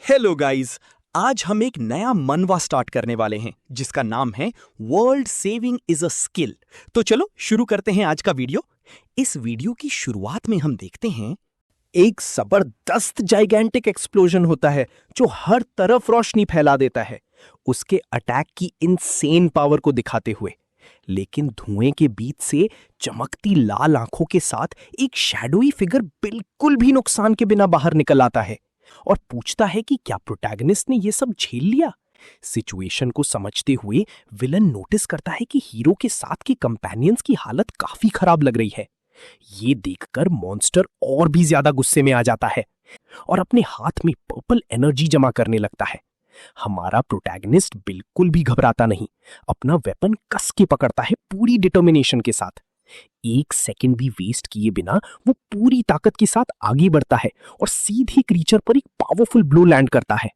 Hello guys. आज हम एक नया मनवा स्टार्ट करने वाले हैं जिसका नाम है world saving is a skill. तो चलो शुरू करते हैं आज का वीडियो। इस वीडियो की शुरुआत में हम देखते हैं एक जबरदस्त जाइगेंटिक एक्सप्लोजन होता है जो हर तरफ रोशनी फैला देता है, उसके अटैक की इनसेन पावर को दिखाते हुए। लेकिन धुएं के बीच से चमकती लाल आंखों के साथ एक शैडोई फिगर बिल्कुल भी नुकसान के बिना बाहर निकल आता है और पूछता है कि क्या प्रोटैगनिस्ट ने यह सब झेल लिया। सिचुएशन को समझते हुए विलन नोटिस करता है कि हीरो के साथ के कंपेनियंस की हालत काफी खराब लग रही है। ये देखकर मॉन्स्टर और भी ज्यादा गुस्से में आ जाता है और अपने हाथ में पर्पल एनर्जी जमा करने लगता है। हमारा प्रोटैगनिस्ट बिल्कुल भी घबराता नहीं, अपना वेपन कस के पकड़ता है पूरी डिटर्मिनेशन के साथ। एक सेकंड भी वेस्ट किए बिना वो पूरी ताकत के साथ आगे बढ़ता है और सीधे क्रीचर पर एक पावरफुल ब्लो लैंड करता है।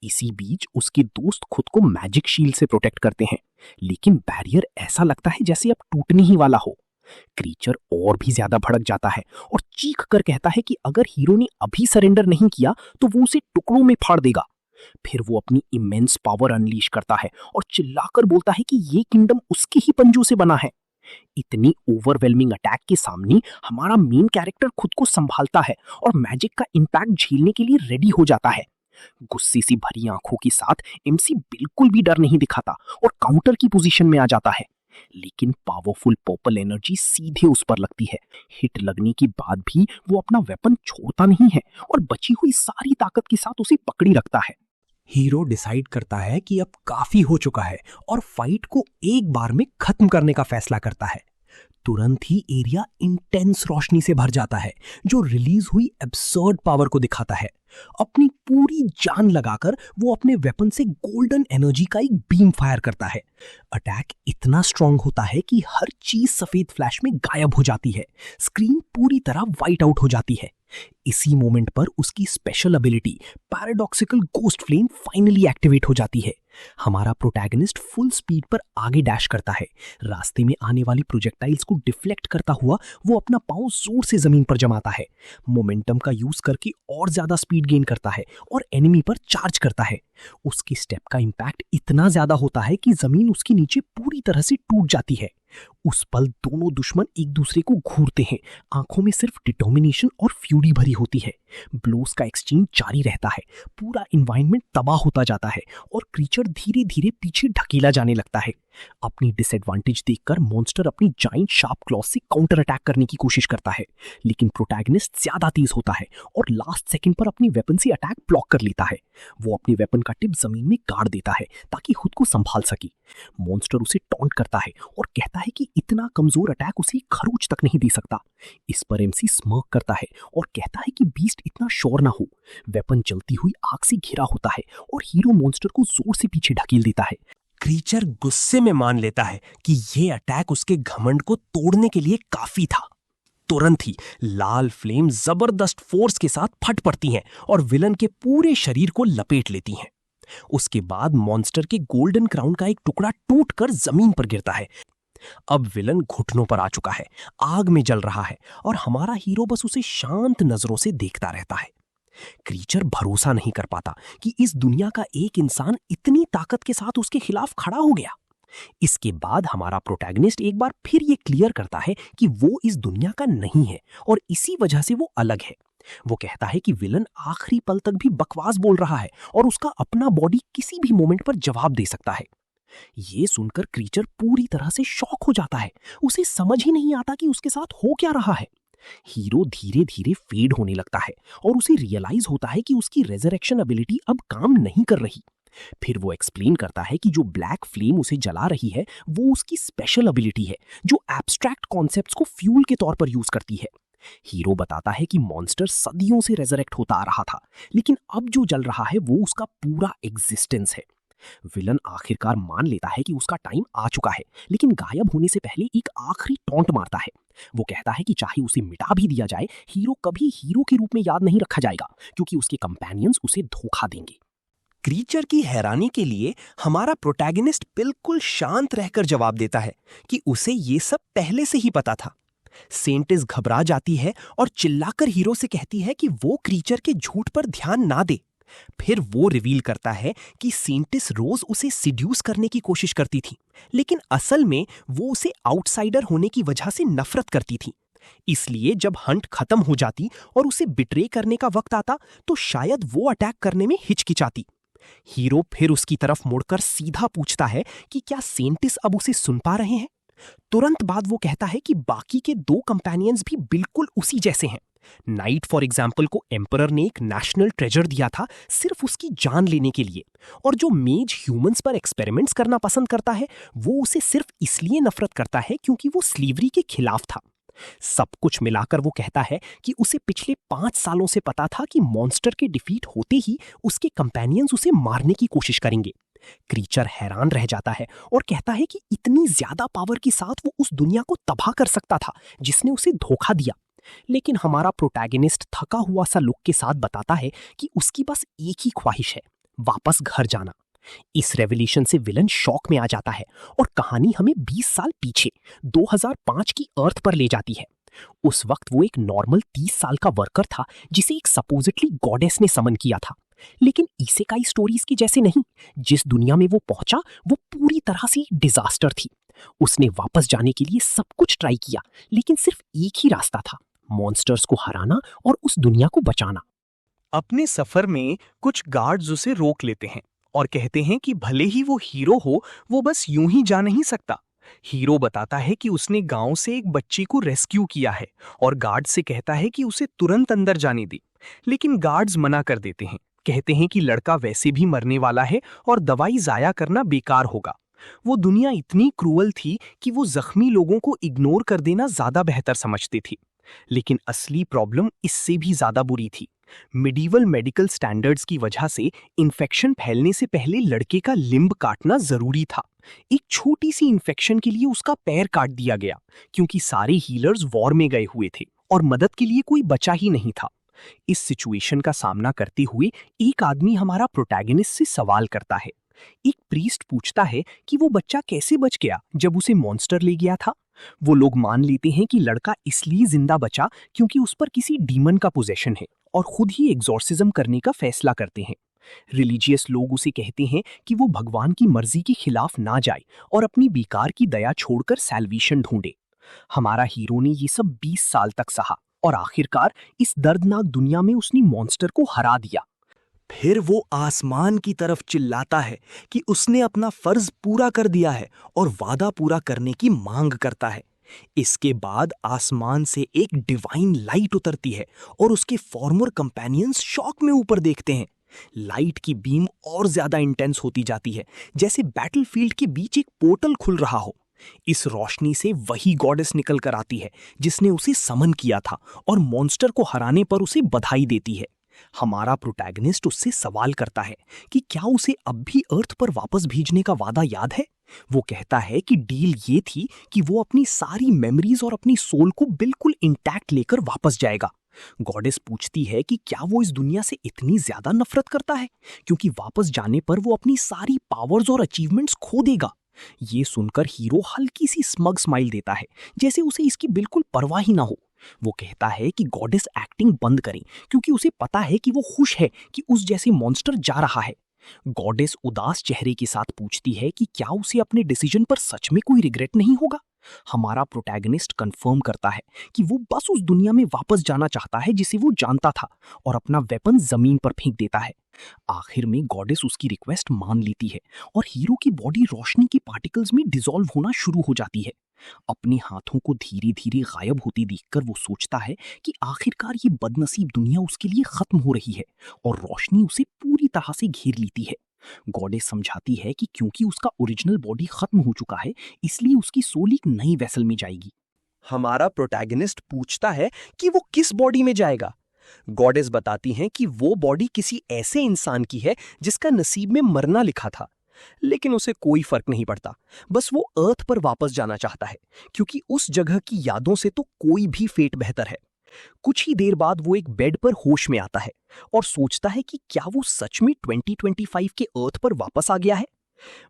इसी बीच उसके दोस्त खुद को मैजिक शील्ड से प्रोटेक्ट करते हैं, लेकिन बैरियर ऐसा लगता है जैसे अब टूटने ही वाला हो। क्रीचर और भी ज्यादा भड़क जाता है और चीख कर कहता है कि अगर हीरो ने अभी सरेंडर नहीं किया तो वो उसे टुकड़ों में फाड़ देगा। फिर वो अपनी इमेंस पावर अनलीश करता है और चिल्लाकर बोलता है कि ये किंगडम उसके ही पंजों से बना है। इतनी ओवरवेलमिंग अटैक के सामने हमारा मेन कैरेक्टर खुद को संभालता है और मैजिक का इंपैक्ट झेलने के लिए रेडी हो जाता है। गुस्से से भरी आंखों के साथ एमसी बिल्कुल भी डर नहीं दिखाता और काउंटर की पोजीशन में आ जाता है। लेकिन पावरफुल पर्पल एनर्जी सीधे उस पर लगती है। हिट लगने के बाद भी वो अपना वेपन छोड़ता नहीं है और बची हुई सारी ताकत के साथ उसे पकड़ी रखता है। हीरो डिसाइड करता है कि अब काफी हो चुका है और फाइट को एक बार में खत्म करने का फैसला करता है। तुरंत ही एरिया इंटेंस रोशनी से भर जाता है जो रिलीज हुई एब्सर्ड पावर को दिखाता है। अपनी पूरी जान लगाकर वो अपने वेपन से गोल्डन एनर्जी का एक बीम फायर करता है। अटैक इतना स्ट्रांग होता है कि हर चीज सफेद फ्लैश में गायब हो जाती है। स्क्रीन पूरी तरह वाइट आउट हो जाती है। इसी मोमेंट पर उसकी special ability paradoxical ghost flame finally activate हो जाती है। हमारा प्रोटैगनिस्ट फुल स्पीड पर आगे डैश करता है। रास्ते में आने वाली प्रोजेक्टाइल्स को डिफ्लेक्ट करता हुआ वो अपना पांव जोर से जमीन पर जमाता है। मोमेंटम का यूज करके और ज्यादा स्पीड गेन करता है और एनिमी पर चार्ज करता है। उसके स्टेप का इंपैक्ट इतना ज्यादा होता है कि जमीन उसके नीचे पूरी तरह से टूट जाती है। उस पल दोनों दुश्मन एक दूसरे को घूरते हैं। आंखों में सिर्फ डिटर्मिनेशन और फ्यूरी भरी होती है। ब्लोस का एक्सचेंज जारी रहता है। पूरा एनवायरनमेंट तबाह होता जाता है और क्रीचर धीरे धीरे पीछे ढकेला जाने लगता है। अपनी डिसएडवांटेज देखकर मॉन्स्टर अपनी जाइंट शार्प क्लॉज से काउंटर अटैक करने की कोशिश करता है, लेकिन प्रोटैगनिस्ट ज्यादा तेज होता है और लास्ट सेकंड पर अपनी वेपन से अटैक ब्लॉक कर लेता है। वो अपने वेपन का टिप जमीन में गाड़ देता है ताकि खुद को संभाल सके। मॉन्स्टर उसे टॉन्ट करता है और कहता है कि इतना कमजोर अटैक उसे खरोच तक नहीं दे सकता। इस पर एमसी स्मर्क करता है और कहता है कि बीस्ट इतना श्योर ना हो। वेपन जलती हुई आग से घिरा होता है और हीरो मॉन्स्टर को जोर से पीछे ढकेल देता है। क्रीचर गुस्से में मान लेता है कि यह अटैक उसके घमंड को तोड़ने के लिए काफी था। तुरंत ही लाल फ्लेम जबरदस्त फोर्स के साथ फट पड़ती हैं और विलन के पूरे शरीर को लपेट लेती हैं। उसके बाद मॉन्स्टर के गोल्डन क्राउन का एक टुकड़ा टूटकर जमीन पर गिरता है। अब विलन घुटनों पर आ चुका है, आग में जल रहा है और हमारा हीरो बस उसे शांत नजरों से देखता रहता है। क्रीचर भरोसा नहीं कर पाता कि इस दुनिया का एक इंसान इतनी ताकत के साथ उसके खिलाफ खड़ा हो गया। इसके बाद हमारा प्रोटैगनिस्ट एक बार फिर ये क्लियर करता है कि वो इस दुनिया का नहीं है और इसी वजह से वो अलग है। वो कहता है कि विलन आखिरी पल तक भी बकवास बोल रहा है और उसका अपना बॉडी किसी भी मोमेंट पर जवाब दे सकता है। ये सुनकर क्रीचर पूरी तरह से शॉक हो जाता है। उसे समझ ही नहीं आता कि उसके साथ हो क्या रहा है। हीरो धीरे धीरे फेड होने लगता है और उसे रियलाइज होता है कि उसकी रेजरेक्शन एबिलिटी अब काम नहीं कर रही। फिर वो एक्सप्लेन करता है कि जो ब्लैक फ्लेम उसे जला रही है वो उसकी स्पेशल एबिलिटी है जो एब्स्ट्रैक्ट कॉन्सेप्ट्स को फ्यूल के तौर पर यूज करती है। हीरो बताता है कि मॉन्स्टर सदियों से रेजरेक्ट होता आ रहा था, लेकिन अब जो जल रहा है वो उसका पूरा एग्जिस्टेंस है। विलन आखिरकार मान लेता है कि उसका टाइम आ चुका है, लेकिन गायब होने से पहले एक आखिरी टॉन्ट मारता है। वो कहता है कि चाहे उसे मिटा भी दिया जाए, हीरो कभी हीरो के रूप में याद नहीं रखा जाएगा क्योंकि उसके कंपेनियंस उसे धोखा देंगे। क्रीचर की हैरानी के लिए हमारा प्रोटैगनिस्ट बिल्कुल शांत रहकर जवाब देता है कि उसे ये सब पहले से ही पता था। सेंटिस घबरा जाती है और चिल्लाकर हीरो से कहती है कि वो क्रीचर के झूठ पर ध्यान ना दे। फिर वो रिवील करता है कि सेंटिस रोज उसे सिड्यूस करने की कोशिश करती थी, लेकिन असल में वो उसे आउटसाइडर होने की वजह से नफरत करती थी। इसलिए जब हंट खत्म हो जाती और उसे बिट्रे करने का वक्त आता तो शायद वो अटैक करने में हिचकिचाती। हीरो फिर उसकी तरफ मुड़कर सीधा पूछता है कि क्या सेंटिस अब उसे सुन पा रहे हैं। तुरंत बाद वो कहता है कि बाकी के 2 कंपेनियंस भी बिल्कुल उसी जैसे हैं। नाइट फॉर एग्जाम्पल को एम्परर ने एक नेशनल ट्रेजर दिया था सिर्फ उसकी जान लेने के लिए, और जो मेज ह्यूमंस पर एक्सपेरिमेंट्स करना पसंद करता है वो उसे सिर्फ इसलिए नफरत करता है क्योंकि वो स्लीवरी के खिलाफ था। सब कुछ मिलाकर वो कहता है कि उसे पिछले 5 सालों से पता था कि मॉन्स्टर के डिफीट होते ही उसके कंपेनियंस उसे मारने की कोशिश करेंगे। क्रीचर हैरान रह जाता है और कहता है कि इतनी ज्यादा पावर के साथ वो उस दुनिया को तबाह कर सकता था जिसने उसे धोखा दिया। लेकिन हमारा प्रोटैगनिस्ट थका हुआ सा लुक के साथ बताता है कि उसकी बस एक ही ख्वाहिश है, वापस घर जाना। इस रेवलेशन से विलन शॉक में आ जाता है और कहानी हमें 20 साल पीछे 2005 की अर्थ पर ले जाती है। उस वक्त वो एक नॉर्मल 30 साल का वर्कर था जिसे एक सपोजिटली गॉडेस ने समन किया था। लेकिन इसेकाई स्टोरीज की जैसे नहीं, जिस दुनिया में वो पहुंचा वो पूरी तरह से डिजास्टर थी। उसने वापस जाने के लिए सब कुछ ट्राई किया, लेकिन सिर्फ एक ही रास्ता था, मॉन्स्टर्स को हराना और उस दुनिया को बचाना। अपने सफर में कुछ गार्ड्स उसे रोक लेते हैं और कहते हैं कि भले ही वो हीरो हो, वो बस यूं ही जा नहीं सकता। हीरो बताता है कि उसने गांव से एक बच्ची को रेस्क्यू किया है और गार्ड से कहता है कि उसे तुरंत अंदर जाने दे। लेकिन गार्ड्स मना कर देते हैं, कहते हैं कि लड़का वैसे भी मरने वाला है और दवाई जाया करना बेकार होगा। वो दुनिया इतनी क्रूअल थी कि वो जख्मी लोगों को इग्नोर कर देना ज्यादा बेहतर समझती थी। लेकिन असली प्रॉब्लम इससे भी ज्यादा बुरी थी। मिडीवल मेडिकल स्टैंडर्ड्स की वजह से इन्फेक्शन फैलने से पहले लड़के का लिम्ब काटना जरूरी था। एक छोटी सी इन्फेक्शन के लिए उसका पैर काट दिया गया क्योंकि सारे हीलर्स वॉर में गए हुए थे और मदद के लिए कोई बचा ही नहीं था। इस सिचुएशन का सामना करते हुए एक आदमी हमारा प्रोटैगनिस्ट से सवाल करता है। एक प्रीस्ट पूछता है कि वो बच्चा कैसे बच गया जब उसे मॉन्स्टर ले गया था। वो लोग मान लेते हैं कि लड़का इसलिए जिंदा बचा क्योंकि उस पर किसी डीमन का पोजेशन है और खुद ही एग्जॉर्सिज्म करने का फैसला करते हैं। रिलीजियस लोग उसे कहते हैं कि वो भगवान की मर्जी के खिलाफ ना जाए और अपनी बेकार की दया छोड़कर सैल्वेशन ढूंढे। हमारा हीरो ने ये सब 20 साल तक सहा और आखिरकार इस दर्दनाक दुनिया में उसने मॉन्स्टर को हरा दिया। फिर वो आसमान की तरफ चिल्लाता है कि उसने अपना फर्ज पूरा कर दिया है और वादा पूरा करने की मांग करता है। इसके बाद आसमान से एक डिवाइन लाइट उतरती है और उसके फॉर्मर कंपेनियंस शॉक में ऊपर देखते हैं। लाइट की बीम और ज्यादा इंटेंस होती जाती है, जैसे बैटलफील्ड के बीच एक पोर्टल खुल रहा हो। इस रोशनी से वही गॉडेस निकल कर आती है जिसने उसे समन किया था और मॉन्स्टर को हराने पर उसे बधाई देती है। हमारा प्रोटैगनिस्ट उससे सवाल करता है कि क्या उसे अब भी अर्थ पर वापस भेजने का वादा याद है। वो कहता है कि डील ये थी कि वो अपनी सारी मेमोरीज और अपनी सोल को बिल्कुल इंटैक्ट लेकर वापस जाएगा। गॉडेस पूछती है कि क्या वो इस दुनिया से इतनी ज्यादा नफरत करता है क्योंकि वापस जाने पर वो अपनी सारी पावर्स और अचीवमेंट्स खो देगा। ये सुनकर हीरो हल्की सी स्मग स्माइल देता है, जैसे उसे इसकी बिल्कुल परवाह ही ना हो। वो कहता है कि गॉडेस एक्टिंग बंद करें क्योंकि उसे पता है कि वो खुश है कि उस जैसे मॉन्स्टर जा रहा है। गॉडेस उदास चेहरे के साथ पूछती है कि क्या उसे अपने डिसीजन पर सच में कोई रिग्रेट नहीं होगा। हमारा प्रोटैगनिस्ट कंफर्म करता है कि वो बस उस दुनिया में वापस जाना चाहता है जिसे वो जानता था और अपना वेपन जमीन पर फेंक देता है। आखिर में गॉडेस उसकी रिक्वेस्ट मान लेती है और हीरो की बॉडी रोशनी के पार्टिकल्स में डिसॉल्व होना शुरू हो जाती है। अपने हाथों को धीरे धीरे गायब होती देखकर वो सोचता है कि आखिरकार ये बदनसीब दुनिया उसके लिए खत्म हो रही है और रोशनी उसे पूरी तरह से घेर लेती है। गॉडेस समझाती है कि क्योंकि उसका ओरिजिनल बॉडी खत्म हो चुका है इसलिए उसकी सोल एक नई वेसल में जाएगी। हमारा प्रोटैगनिस्ट पूछता है कि वो किस बॉडी में जाएगा। गॉडेस बताती हैं कि वो बॉडी किसी ऐसे इंसान की है जिसका नसीब में मरना लिखा था, लेकिन उसे कोई फर्क नहीं पड़ता। बस वो अर्थ पर वापस जाना चाहता है क्योंकि उस जगह की यादों से तो कोई भी फेट बेहतर है। कुछ ही देर बाद वो एक बेड पर होश में आता है और सोचता है कि क्या वो सच में 2025 के अर्थ पर वापस आ गया है।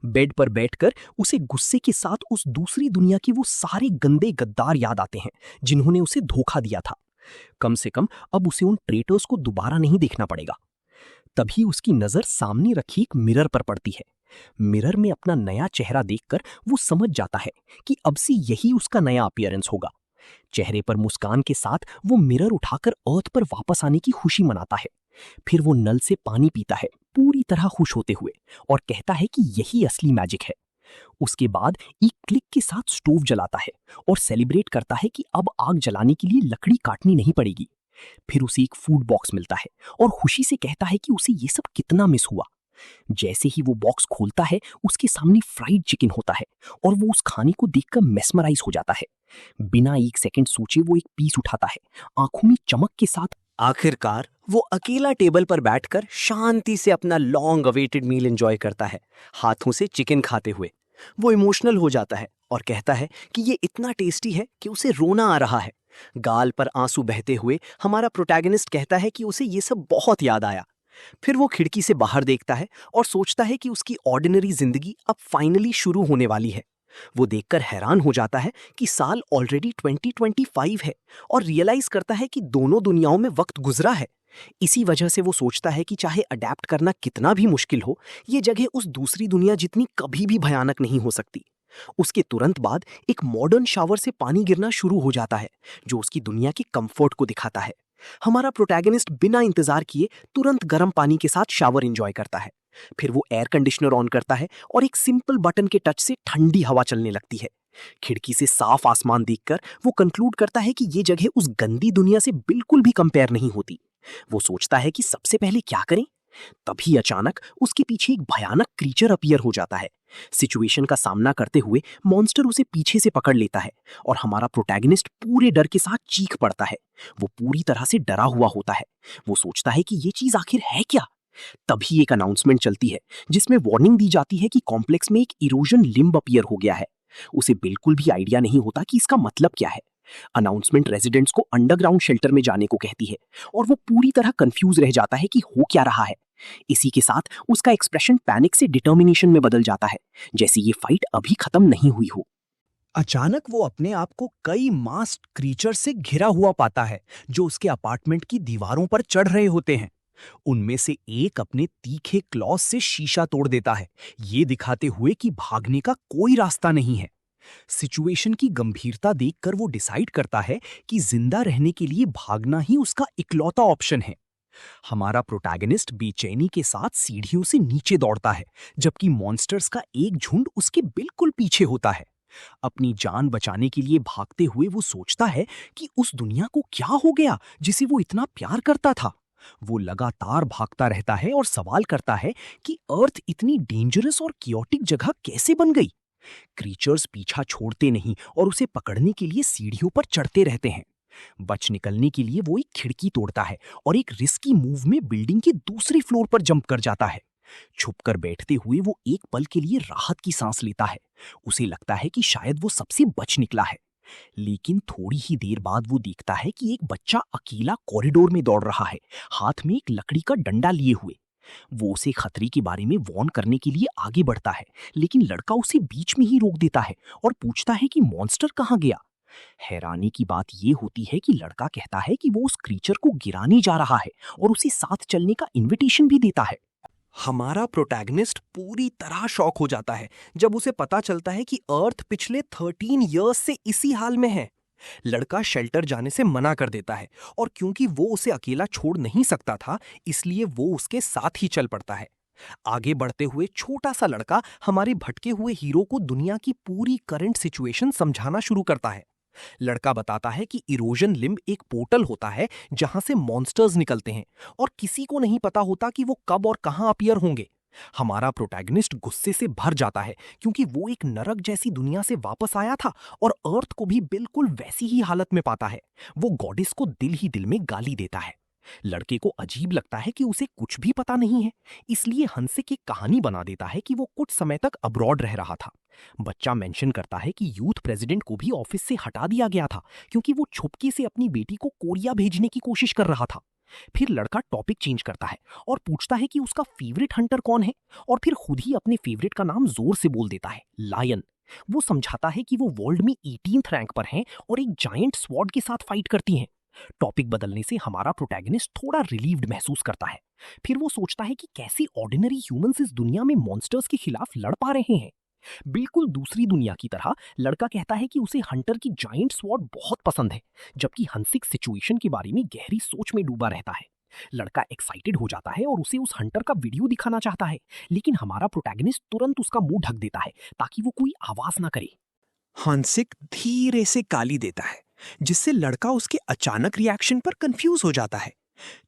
बेड पर बैठकर उसे गुस्से के साथ उस दूसरी दुनिया के वो सारे गंदे गद्दार याद आते हैं जिन्होंने उसे धोखा दिया था। कम से कम अब उसे उन ट्रेटर्स को दोबारा नहीं देखना पड़ेगा। तभी उसकी नजर सामने रखी एक मिरर पर पड़ती है। मिरर में अपना नया चेहरा देखकर वो समझ जाता है कि अब से यही उसका नया अपीयरेंस होगा। चेहरे पर मुस्कान के साथ वो मिरर उठाकर अर्थ पर वापस आने की खुशी मनाता है। फिर वो नल से पानी पीता है, पूरी तरह खुश होते हुए, और कहता है कि यही असली मैजिक है। उसके बाद एक क्लिक के साथ स्टोव जलाता है और सेलिब्रेट करता है कि अब आग जलाने के लिए लकड़ी काटनी नहीं पड़ेगी। फिर उसे एक फूड बॉक्स मिलता है और खुशी से कहता है कि उसे ये सब कितना मिस हुआ। जैसे ही वो बॉक्स खोलता है, उसके सामने फ्राइड चिकन होता है और वो उस खाने को देखकर मेस्मराइज हो जाता है। बिना एक सेकंड सोचे वो एक पीस उठाता है, आंखों में चमक के साथ। आखिरकार वो अकेला टेबल पर बैठकर शांति से अपना लॉन्ग अवेटेड मील एंजॉय करता है, हाथों से चिकन खाते हुए। वो इमोशनल हो जाता है और कहता है कि ये इतना टेस्टी है कि उसे रोना आ रहा है। गाल पर आंसू बहते हुए हमारा प्रोटैगनिस्ट कहता है कि उसे ये सब बहुत याद आया। फिर वो खिड़की से बाहर देखता है और सोचता है कि उसकी ऑर्डिनरी जिंदगी अब फाइनली शुरू होने वाली है। वो देखकर हैरान हो जाता है कि साल ऑलरेडी 2025 है और रियलाइज करता है कि दोनों दुनियाओं में वक्त गुजरा है। इसी वजह से वो सोचता है कि चाहे अडेप्ट करना कितना भी मुश्किल हो, ये जगह उस दूसरी दुनिया जितनी कभी भी भयानक नहीं हो सकती। उसके तुरंत बाद एक मॉडर्न शावर से पानी गिरना शुरू हो जाता है, जो उसकी दुनिया के कंफर्ट को दिखाता है। हमारा प्रोटैगनिस्ट बिना इंतजार किए तुरंत गर्म पानी के साथ शावर एंजॉय करता है। फिर वो एयर कंडीशनर ऑन करता है और एक सिंपल बटन के टच से ठंडी हवा चलने लगती है। खिड़की से साफ आसमान देखकर वो कंक्लूड करता है कि ये जगह उस गंदी दुनिया से बिल्कुल भी कंपेयर नहीं होती। वो सोचता है कि सबसे पहले क्या करें। तभी अचानक उसके पीछे एक भयानक क्रीचर अपीयर हो जाता है। सिचुएशन का सामना करते हुए मॉन्स्टर उसे पीछे से पकड़ लेता है और हमारा प्रोटैगनिस्ट पूरे डर के साथ चीख पड़ता है। वो पूरी तरह से डरा हुआ होता है। वो सोचता है कि ये चीज आखिर है क्या। तभी एक अनाउंसमेंट चलती है जिसमें वार्निंग दी जाती है कि कॉम्प्लेक्स में एक इरोजन लिम्ब अपीयर हो गया है। उसे बिल्कुल भी आइडिया नहीं होता कि इसका मतलब क्या है। अनाउंसमेंट रेजिडेंट्स को अंडरग्राउंड शेल्टर में जाने को कहती है और वो पूरी तरह कंफ्यूज रह जाता है कि हो क्या रहा है। इसी के साथ उसका एक्सप्रेशन पैनिक से डिटर्मिनेशन में बदल जाता है, जैसे ये फाइट अभी खत्म नहीं हुई हो। अचानक वो अपने आप को कई मास्क्ड क्रीचर से घिरा हुआ पाता है, जो उसके अपार्टमेंट की दीवारों पर चढ़ रहे होते हैं। उनमें से एक अपने तीखे क्लॉस से शीशा तोड़ देता है, ये दिखाते हुए कि भागने का कोई रास्ता नहीं है। सिचुएशन की गंभीरता देखकर वो डिसाइड करता है कि जिंदा रहने के लिए भागना ही उसका इकलौता ऑप्शन है। हमारा प्रोटैगनिस्ट बेचैनी के साथ सीढ़ियों से नीचे दौड़ता है, जबकि मॉन्स्टर्स का एक झुंड उसके बिल्कुल पीछे होता है। अपनी जान बचाने के लिए भागते हुए वो सोचता है कि उस दुनिया को क्या हो गया जिसे वो इतना प्यार करता था। वो लगातार भागता रहता है और सवाल करता है कि अर्थ इतनी डेंजरस और कियोटिक जगह कैसे बन गई। क्रीचर्स पीछा छोड़ते नहीं और उसे पकड़ने के लिए सीढ़ियों पर चढ़ते रहते हैं। बच निकलने के लिए वो एक खिड़की तोड़ता है और एक रिस्की मूव में बिल्डिंग के दूसरे फ्लोर पर जंप कर जाता है। छुपकर बैठते हुए वो एक पल के लिए राहत की सांस लेता है। उसे लगता है कि शायद वो सबसे बच निकला है। लेकिन थोड़ी ही देर बाद वो देखता है कि एक बच्चा अकेला कॉरिडोर में दौड़ रहा है, हाथ में एक लकड़ी का डंडा लिए हुए। वो उसे खतरे के बारे में वार्न करने के लिए आगे बढ़ता है, लेकिन लड़का उसे बीच में ही रोक देता है और पूछता है कि मॉन्स्टर कहाँ गया। हैरानी की बात यह होती है कि लड़का कहता है कि वो उस क्रीचर को गिराने जा रहा है और उसे साथ चलने का इनविटेशन भी देता है। हमारा प्रोटैगनिस्ट पूरी तरह शॉक हो जाता है जब उसे पता चलता है कि अर्थ पिछले 13 इयर्स से इसी हाल में है। लड़का शेल्टर जाने से मना कर देता है और क्योंकि वो उसे अकेला छोड़ नहीं सकता था, इसलिए वो उसके साथ ही चल पड़ता है। आगे बढ़ते हुए छोटा सा लड़का हमारे भटके हुए हीरो को दुनिया की पूरी करंट सिचुएशन समझाना शुरू करता है। लड़का बताता है कि इरोजन लिम्ब एक पोर्टल होता है जहां से मॉन्स्टर्स निकलते हैं और किसी को नहीं पता होता कि वो कब और कहां अपीयर होंगे। हमारा प्रोटैगनिस्ट गुस्से से भर जाता है क्योंकि वो एक नरक जैसी दुनिया से वापस आया था और अर्थ को भी बिल्कुल वैसी ही हालत में पाता है। वो गॉडेस को दिल ही दिल में गाली देता है। लड़के को अजीब लगता है कि उसे कुछ भी पता नहीं है, इसलिए हंसिक एक कहानी बना देता है कि वो कुछ समय तक अब्रॉड रह रहा था। बच्चा मेंशन करता है कि यूथ प्रेसिडेंट को भी ऑफिस से हटा दिया गया था क्योंकि वो छुपके से अपनी बेटी को कोरिया भेजने की कोशिश कर रहा था। फिर लड़का टॉपिक चेंज करता है और पूछता है कि उसका फेवरेट हंटर कौन है, और फिर खुद ही अपने फेवरेट का नाम जोर से बोल देता है, लायन। वो समझाता है कि वो वर्ल्ड में 18th रैंक पर हैं और एक जायंट स्वॉर्ड के साथ फाइट करती हैं। टॉपिक बदलने से हमारा प्रोटैगनिस्ट थोड़ा रिलीव्ड महसूस करता है। फिर वो सोचता है कि कैसे ऑर्डिनरी ह्यूमंस इस दुनिया में मॉन्स्टर्स के खिलाफ लड़ पा रहे हैं। बिल्कुल दूसरी दुनिया की तरह लड़का कहता है कि उसे हंटर की जायंट स्वॉर्ड बहुत पसंद है, जबकि हंसिक सिचुएशन के बारे में गहरी सोच में डूबा रहता है। लड़का एक्साइटेड हो जाता है और उसे उस हंटर का वीडियो दिखाना चाहता है, लेकिन हमारा प्रोटैगनिस्ट तुरंत उसका मुंह ढक देता है ताकि वो कोई आवाज ना करे। हांसिक धीरे से गाली देता है, जिससे लड़का उसके अचानक रिएक्शन पर कंफ्यूज हो जाता है।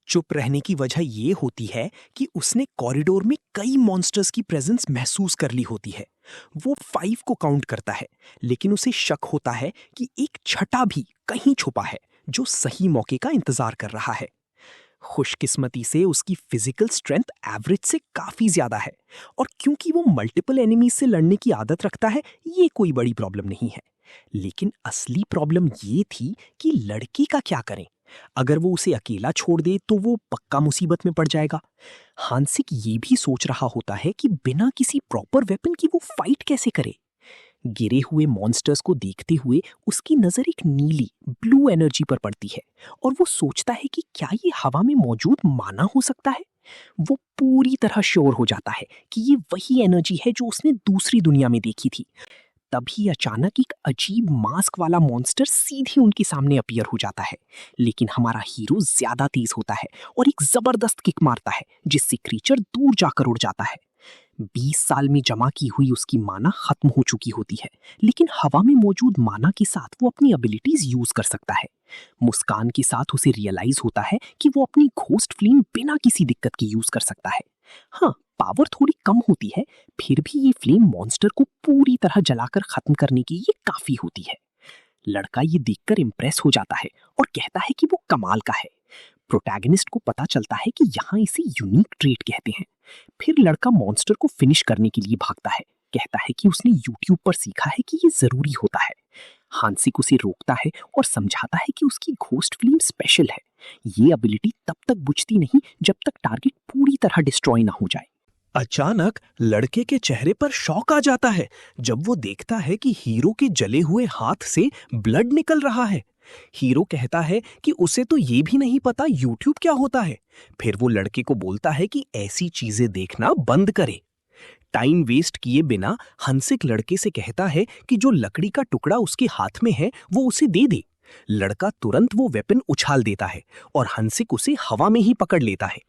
चुप रहने की वजह यह होती है कि उसने कॉरिडोर में कई मॉन्स्टर्स की प्रेजेंस महसूस कर ली होती है। वो 5 को काउंट करता है, लेकिन उसे शक होता है कि एक छठा भी कहीं छुपा है जो सही मौके का इंतजार कर रहा है। खुशकिस्मती से उसकी फिजिकल स्ट्रेंथ एवरेज से काफी ज्यादा है, और क्योंकि वो मल्टीपल एनिमीज से लड़ने की आदत रखता है, ये कोई बड़ी प्रॉब्लम नहीं है। लेकिन असली प्रॉब्लम ये थी कि लड़के का क्या करें। अगर वो उसे अकेला छोड़ दे तो वो पक्का मुसीबत में पड़ जाएगा। हांसिक ये भी सोच रहा होता है कि बिना किसी प्रॉपर वेपन की वो फाइट कैसे करे। गिरे हुए मॉन्स्टर्स को देखते हुए उसकी नजर एक नीली ब्लू एनर्जी पर पड़ती है, और वो सोचता है कि क्या ये हवा में मौजूद माना हो सकता है। वो पूरी तरह श्योर हो जाता है कि ये वही एनर्जी है जो उसने दूसरी दुनिया में देखी थी। तभी अचानक एक अजीब मास्क वाला मॉन्स्टर सीधे उनके सामने अपीयर हो जाता है, लेकिन हमारा हीरो ज्यादा तेज होता है और एक जबरदस्त किक मारता है, जिससे क्रीचर दूर जाकर उड़ जाता है। 20 साल में जमा की हुई उसकी माना खत्म हो चुकी होती है, लेकिन हवा में मौजूद माना के साथ वो अपनी एबिलिटीज यूज कर सकता है। मुस्कान के साथ उसे रियलाइज होता है कि वो अपनी घोस्ट फ्लेम बिना किसी दिक्कत के यूज कर सकता है। हाँ, पावर थोड़ी कम होती है, फिर भी ये फ्लेम मॉन्स्टर को पूरी तरह जलाकर खत्म करने की ये काफी होती है। लड़का ये देखकर इम्प्रेस हो जाता है और कहता है कि वो कमाल का है। प्रोटैगनिस्ट को पता चलता है कि यहाँ इसे यूनिक ट्रेट कहते हैं। फिर लड़का मॉन्स्टर को फिनिश करने के लिए भागता है, कहता है कि उसने यूट्यूब पर सीखा है कि ये जरूरी होता है। हांसिक उसे रोकता है और समझाता है कि उसकी घोस्ट फ्लेम स्पेशल है। ये एबिलिटी तब तक बुझती नहीं जब तक टारगेट पूरी तरह डिस्ट्रॉय ना हो जाए। अचानक लड़के के चेहरे पर शॉक आ जाता है जब वो देखता है कि हीरो के जले हुए हाथ से ब्लड निकल रहा है। हीरो कहता है कि उसे तो ये भी नहीं पता यूट्यूब क्या होता है। फिर वो लड़के को बोलता है कि ऐसी चीजें देखना बंद करे। टाइम वेस्ट किए बिना हंसिक लड़के से कहता है कि जो लकड़ी का टुकड़ा उसके हाथ में है वो उसे दे दे। लड़का तुरंत वो वेपन उछाल देता है और हंसिक उसे हवा में ही पकड़ लेता है।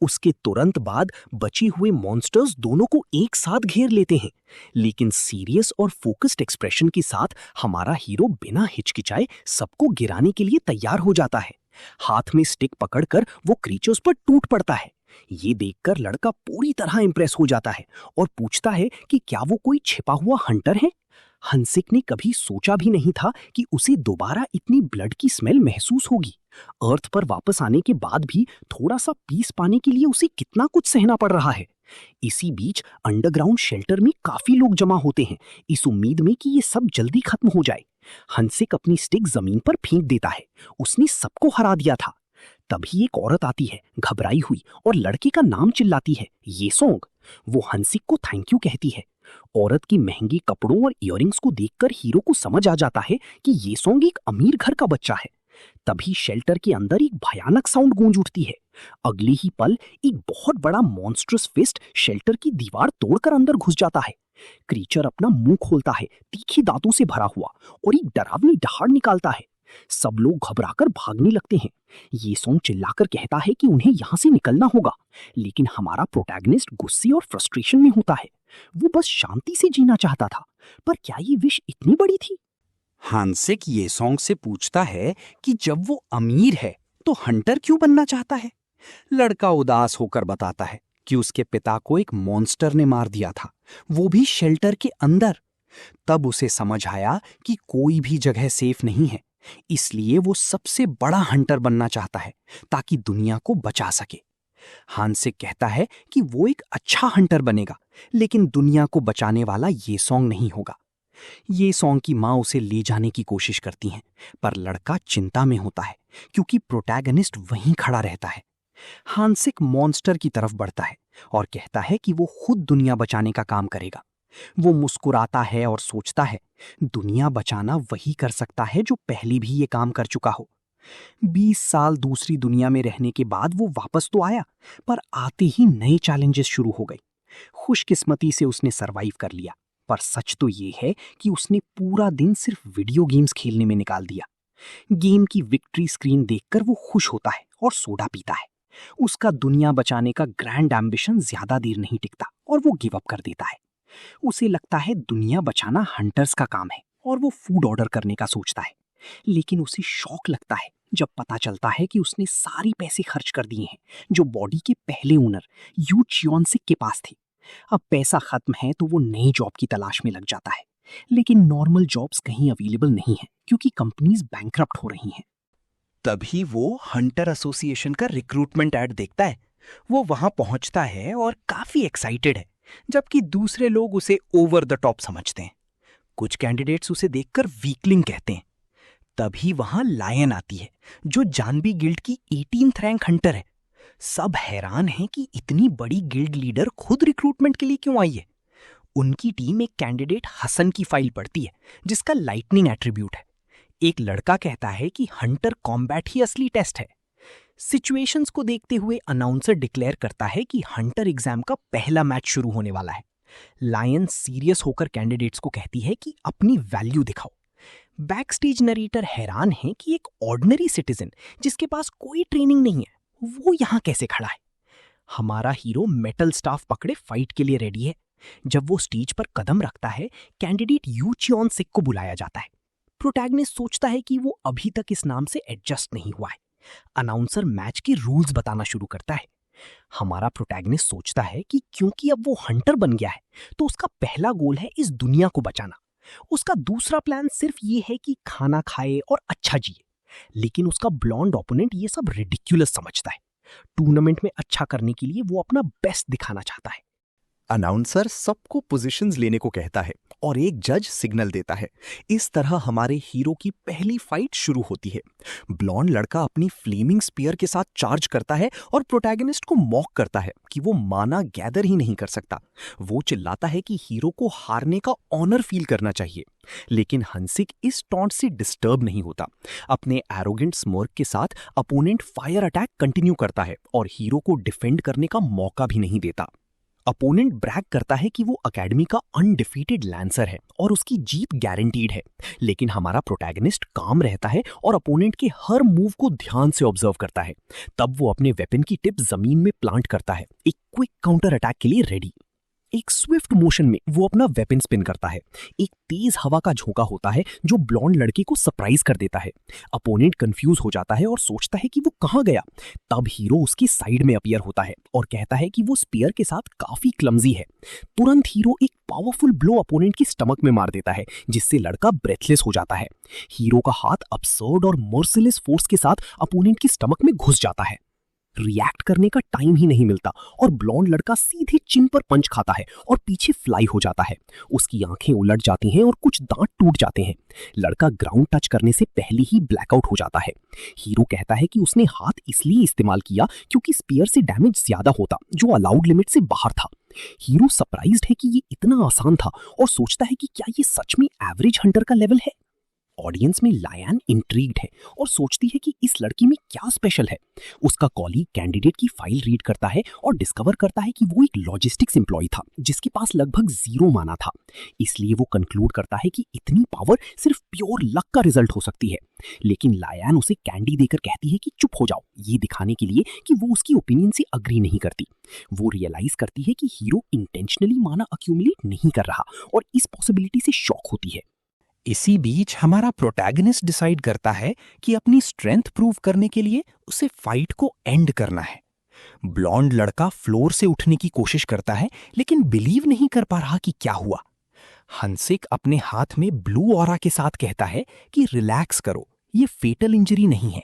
उसके तुरंत बाद बचे हुए मॉन्स्टर्स दोनों को एक साथ घेर लेते हैं, लेकिन सीरियस और फोकस्ड एक्सप्रेशन के साथ हमारा हीरो बिना हिचकिचाए सबको गिराने के लिए तैयार हो जाता है। हाथ में स्टिक पकड़कर वो क्रीचर्स पर टूट पड़ता है। ये देखकर लड़का पूरी तरह इंप्रेस हो जाता है और पूछता है कि क्या वो कोई छिपा हुआ हंटर है। हंसिक ने कभी सोचा भी नहीं था कि उसे दोबारा इतनी ब्लड की स्मेल महसूस होगी। अर्थ पर वापस आने के बाद भी थोड़ा सा पीस पाने के लिए उसे कितना कुछ सहना पड़ रहा है। इसी बीच अंडरग्राउंड शेल्टर में काफी लोग जमा होते हैं, इस उम्मीद में कि ये सब जल्दी खत्म हो जाए। हंसिक अपनी स्टिक जमीन पर फेंक देता है, उसने सबको हरा दिया था। तभी एक औरत आती है, घबराई हुई, और लड़के का नाम चिल्लाती है, ये सॉन्ग। वो हंसिक को थैंक यू कहती है। औरत की महंगे कपड़ों और इयररिंग्स को देखकर हीरो को समझ आ जाता है कि ये सॉन्ग एक अमीर घर का बच्चा है। तभी शेल्टर के अंदर एक भयानक साउंड गूंज उठती है। अगले ही पल एक बहुत बड़ा मॉन्स्ट्रस फिस्ट शेल्टर की दीवार तोड़कर अंदर घुस जाता है। क्रीचर अपना मुंह खोलता है, तीखी दांतों से भरा हुआ, और एक डरावनी दहाड़ निकालता है। सब लोग घबराकर भागने लगते हैं। ये सॉन्ग चिल्लाकर कहता है कि उन्हें यहाँ से निकलना होगा, लेकिन हमारा प्रोटैगनिस्ट गुस्से और फ्रस्ट्रेशन में होता है। वो बस शांति से जीना चाहता था, पर क्या ये विश इतनी बड़ी थी? हांसिक ये सॉन्ग से पूछता है कि जब वो अमीर है तो हंटर क्यों बनना चाहता है। लड़का उदास होकर बताता है कि उसके पिता को एक मॉन्स्टर ने मार दिया था, वो भी शेल्टर के अंदर। तब उसे समझ आया कि कोई भी जगह सेफ नहीं है, इसलिए वो सबसे बड़ा हंटर बनना चाहता है ताकि दुनिया को बचा सके। हांसिक कहता है कि वो एक अच्छा हंटर बनेगा, लेकिन दुनिया को बचाने वाला ये सॉन्ग नहीं होगा। ये सॉन्ग की माँ उसे ले जाने की कोशिश करती हैं, पर लड़का चिंता में होता है क्योंकि प्रोटैगनिस्ट वहीं खड़ा रहता है। हांसिक मॉन्स्टर की तरफ बढ़ता है और कहता है कि वो खुद दुनिया बचाने का काम करेगा। वो मुस्कुराता है और सोचता है, दुनिया बचाना वही कर सकता है जो पहले भी ये काम कर चुका हो। 20 साल दूसरी दुनिया में रहने के बाद वो वापस तो आया, पर आते ही नए चैलेंजेस शुरू हो गए। खुशकिस्मती से उसने सरवाइव कर लिया, पर सच तो ये है कि उसने पूरा दिन सिर्फ वीडियो गेम्स खेलने में निकाल दिया। गेम की विक्ट्री स्क्रीन देखकर वो खुश होता है और सोडा पीता है। उसका दुनिया बचाने का ग्रैंड एम्बिशन ज्यादा देर नहीं टिकता और वो गिव अप कर देता है। उसे लगता है दुनिया बचाना हंटर्स का काम है और वो फूड ऑर्डर करने का सोचता है। लेकिन उसे शॉक लगता है जब पता चलता है कि उसने सारे पैसे खर्च कर दिए हैं जो बॉडी के पहले ओनर यू चियोनसिक के पास थे। अब पैसा खत्म है तो वो नई जॉब की तलाश में लग जाता है, लेकिन नॉर्मल जॉब्स कहीं अवेलेबल नहीं है क्योंकि कंपनीज बैंकरप्ट हो रही हैं। तभी वो हंटर एसोसिएशन का रिक्रूटमेंट ऐड देखता है। वो वहां पहुंचता है और काफी एक्साइटेड है, जबकि दूसरे लोग उसे ओवर द टॉप समझते हैं। कुछ कैंडिडेट्स उसे देखकर वीकलिंग कहते हैं। तभी वहां लायन आती है, जो जानबी गिल्ड की 18th रैंक हंटर है। सब हैरान हैं कि इतनी बड़ी गिल्ड लीडर खुद रिक्रूटमेंट के लिए क्यों आई है। उनकी टीम एक कैंडिडेट हसन की फाइल पढ़ती है, जिसका लाइटनिंग एट्रीब्यूट है। एक लड़का कहता है कि हंटर कॉम्बैट ही असली टेस्ट है। सिचुएशंस को देखते हुए अनाउंसर डिक्लेयर करता है कि हंटर एग्जाम का पहला मैच शुरू होने वाला है। लायन सीरियस होकर कैंडिडेट्स को कहती है कि अपनी वैल्यू दिखाओ। बैकस्टेज नरेटर हैरान है कि एक ऑर्डिनरी सिटीजन जिसके पास कोई ट्रेनिंग नहीं है, वो यहां कैसे खड़ा है। हमारा हीरो मेटल स्टाफ पकड़े फाइट के लिए रेडी है। जब वो स्टेज पर कदम रखता है, कैंडिडेट यू चियोनसिक को बुलाया जाता है। प्रोटैगनिस्ट सोचता है कि वो अभी तक इस नाम से एडजस्ट नहीं हुआ है। अनाउंसर मैच के रूल्स बताना शुरू करता है। हमारा प्रोटैगनिस्ट सोचता है कि क्योंकि अब वो हंटर बन गया है, तो उसका पहला गोल है इस दुनिया को बचाना। उसका दूसरा प्लान सिर्फ ये है कि खाना खाए और अच्छा जिए। लेकिन उसका ब्लॉन्ड ओपोनेंट ये सब रिडिक्युलस समझता है। टूर्नामेंट में अच्छा करने के लिए वो अपना बेस्ट दिखाना चाहता है। अनाउंसर सबको पोजीशंस लेने को कहता है और एक जज सिग्नल देता है। इस तरह हमारे हीरो की पहली फाइट शुरू होती है। ब्लॉन्ड लड़का अपनी फ्लेमिंग स्पीयर के साथ चार्ज करता है और प्रोटैगनिस्ट को मॉक करता है कि वो माना गैदर ही नहीं कर सकता। वो चिल्लाता है कि हीरो को हारने का ऑनर फील करना चाहिए, लेकिन हंसिक इस टॉन्ट से डिस्टर्ब नहीं होता। अपने एरोगेंट स्मर्क के साथ अपोनेंट फायर अटैक कंटिन्यू करता है और हीरो को डिफेंड करने का मौका भी नहीं देता। अपोनेंट ब्रैग करता है कि वो अकेडमी का अनडिफीटेड लैंसर है और उसकी जीत गारंटीड है, लेकिन हमारा प्रोटैगनिस्ट काम रहता है और अपोनेंट के हर मूव को ध्यान से ऑब्जर्व करता है। तब वो अपने वेपन की टिप जमीन में प्लांट करता है, एक क्विक काउंटर अटैक के लिए रेडी। एक स्विफ्ट मोशन में वो अपना वेपन स्पिन करता है। एक तेज हवा का झोंका होता है जो ब्लॉन्ड लड़के को सरप्राइज कर देता है। अपोनेंट कंफ्यूज हो जाता है और सोचता है कि वो कहां गया। तब हीरो उसकी साइड में अपीयर होता है और कहता है कि वो स्पीयर के साथ काफी क्लमजी है। तुरंत हीरो एक पावरफुल ब्लो अपोनेंट की स्टमक में मार देता है, जिससे लड़का ब्रेथलेस हो जाता है। हीरो का हाथ absurd और मर्सिलेस फोर्स के साथ अपोनेंट की स्टमक में घुस जाता है। रिएक्ट करने का टाइम ही नहीं मिलता और ब्लॉन्ड लड़का सीधे चिन पर पंच खाता है और पीछे फ्लाई हो जाता है। उसकी आंखें उलट जाती हैं और कुछ दांत टूट जाते हैं। लड़का ग्राउंड टच करने से पहले ही ब्लैकआउट हो जाता है। हीरो कहता है कि उसने हाथ इसलिए इस्तेमाल किया क्योंकि स्पीयर से डैमेज ज्यादा होता, जो अलाउड लिमिट से बाहर था। हीरो सरप्राइज्ड है कि ये इतना आसान था और सोचता है कि क्या ये सच में एवरेज हंटर का लेवल है। ऑडियंस में लायन इंट्रीग्ड है और सोचती है कि इस लड़की में क्या स्पेशल है। उसका कॉलीग कैंडिडेट की फाइल रीड करता है और डिस्कवर करता है कि वो एक लॉजिस्टिक्स एम्प्लॉय था जिसके पास लगभग 0 माना था। इसलिए वो कंक्लूड करता है कि इतनी पावर सिर्फ प्योर लक का रिजल्ट हो सकती है। लेकिन लायन उसे कैंडी देकर कहती है कि चुप हो जाओ, ये दिखाने के लिए कि वो उसकी ओपिनियन से अग्री नहीं करती। वो रियलाइज करती है कि हीरो इंटेंशनली माना अक्यूमुलेट नहीं कर रहा और इस पॉसिबिलिटी से शॉक होती है। इसी बीच हमारा प्रोटैगनिस्ट डिसाइड करता है कि अपनी स्ट्रेंथ प्रूव करने के लिए उसे फाइट को एंड करना है। ब्लॉन्ड लड़का फ्लोर से उठने की कोशिश करता है, लेकिन बिलीव नहीं कर पा रहा कि क्या हुआ। हंसिक अपने हाथ में ब्लू ऑरा के साथ कहता है कि रिलैक्स करो, ये फेटल इंजरी नहीं है।